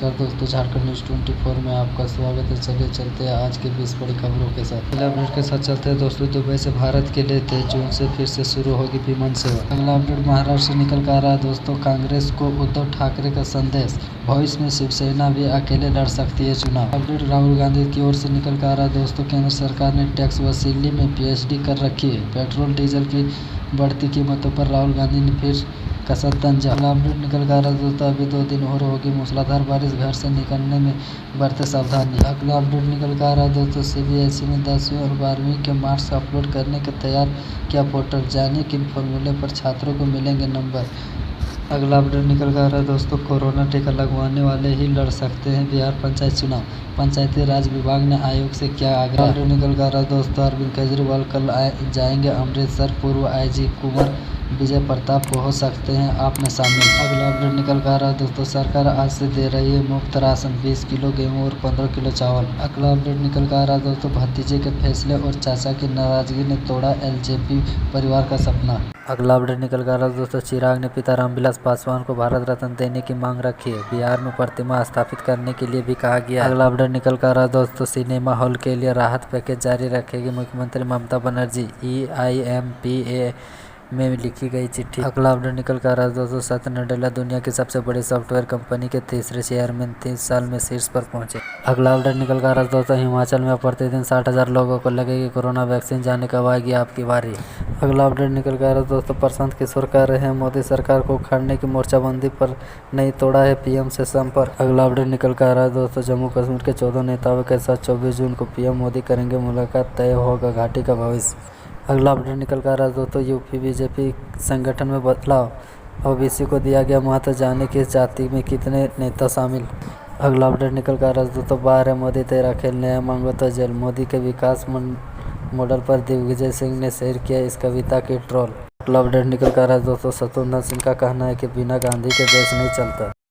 नमस्कार दोस्तों, झारखंड न्यूज़ 24 में आपका स्वागत है। चलिए चलते हैं आज के 20 बड़ी खबरों के साथ। पहले अपडेट के साथ चलते हैं दोस्तों। दुबई से भारत के लिए 23 जून से फिर से शुरू होगी विमान सेवा। अगला अपडेट महाराष्ट्र से निकल कर आ रहा है दोस्तों। कांग्रेस को उद्धव ठाकरे का संदेश, भविष्य में शिवसेना भी अकेले लड़ सकती है चुनाव। अपडेट राहुल गांधी की ओर से निकल कर आ रहा है दोस्तों। केंद्र सरकार ने टैक्स वसूली में PhD कर रखी है। पेट्रोल डीजल की बढ़ती कीमतों पर राहुल गांधी ने फिर कसर तंजा। अगला अपडेट निकल कर आ रहा है दोस्तों। अभी 2 दिन और होगी मूसलाधार बारिश, घर से निकलने में बरते सावधानी। अगला अपडेट निकल कर आ रहा है दोस्तों। CBSE ने 10वीं और 12वीं के मार्क्स अपलोड करने के तैयार किया पोर्टल, जानिए किन फॉर्मूले पर छात्रों को मिलेंगे नंबर। अगला अपडेट निकल कर आ रहा है दोस्तों। कोरोना टीका लगवाने वाले ही लड़ सकते हैं बिहार पंचायत चुनाव, पंचायती राज विभाग ने आयोग से किया आग्रह। अपडेट निकल कर आ रहा है दोस्तों। अरविंद केजरीवाल कल जाएंगे अमृतसर, पूर्व IG कुंवर विजय प्रताप को हो सकते हैं आप में शामिल। अगला अपडेट निकल कर आ रहा है दोस्तों। सरकार आज से दे रही है मुफ्त राशन, 20 किलो गेहूं और 15 किलो चावल। अगला अपडेट निकल कर आ रहा है दोस्तों। भतीजे के फैसले और चाचा की नाराजगी ने तोड़ा LJP परिवार का सपना। अगला अपडेट निकल कर आ रहा है दोस्तों। चिराग ने पिता रामविलास पासवान को भारत रत्न देने की मांग रखी है। बिहार में प्रतिमा स्थापित करने के लिए भी कहा गया है। अगला अपडेट निकल कर आ रहा है दोस्तों। सिनेमा हॉल के लिए राहत पैकेज जारी रखेगी मुख्यमंत्री ममता बनर्जी, EIMPA में लिखी गई चिट्ठी। अगला अपडेट निकल कर आ रहा है दोस्तों। सत्य नडेला दुनिया की सबसे बड़ी सॉफ्टवेयर कंपनी के तीसरे चेयरमैन 30 साल में शीर्ष पर पहुंचे। अगला अपडेट निकल कर आ रहा है दोस्तों। हिमाचल में प्रतिदिन 60,000 लोगों को लगेगी कोरोना वैक्सीन, जाने कब आएगी आपकी बारी। अगला अपडेट निकल कर आ रहा है दोस्तों। प्रशांत किशोर कह रहे हैं मोदी सरकार को उखाड़ने की मोर्चाबंदी पर नहीं तोड़ा है PM से संपर्क। अगला अपडेट निकल कर आ रहा है दोस्तों। जम्मू कश्मीर के 14 नेताओं के साथ 24 जून को PM मोदी करेंगे मुलाकात, तय होगा घाटी का भविष्य। अगला अपडेट निकल कर आ रहा है दोस्तों। UP BJP संगठन में बदलाव, OBC को दिया गया महत्व, जाने किस जाति में कितने नेता शामिल। अगला अपडेट निकल कर आ रहा है दोस्तों। बाहर है मोदी तेरा खेल, नया मांगो तो जेल, मोदी के विकास मॉडल पर दिग्विजय सिंह ने शेयर किया इस कविता की ट्रोल। अगला अपडेट निकल कर आ रहा है दोस्तों। शत्रुघ्न सिंह का कहना है कि बिना गांधी के देश नहीं चलता।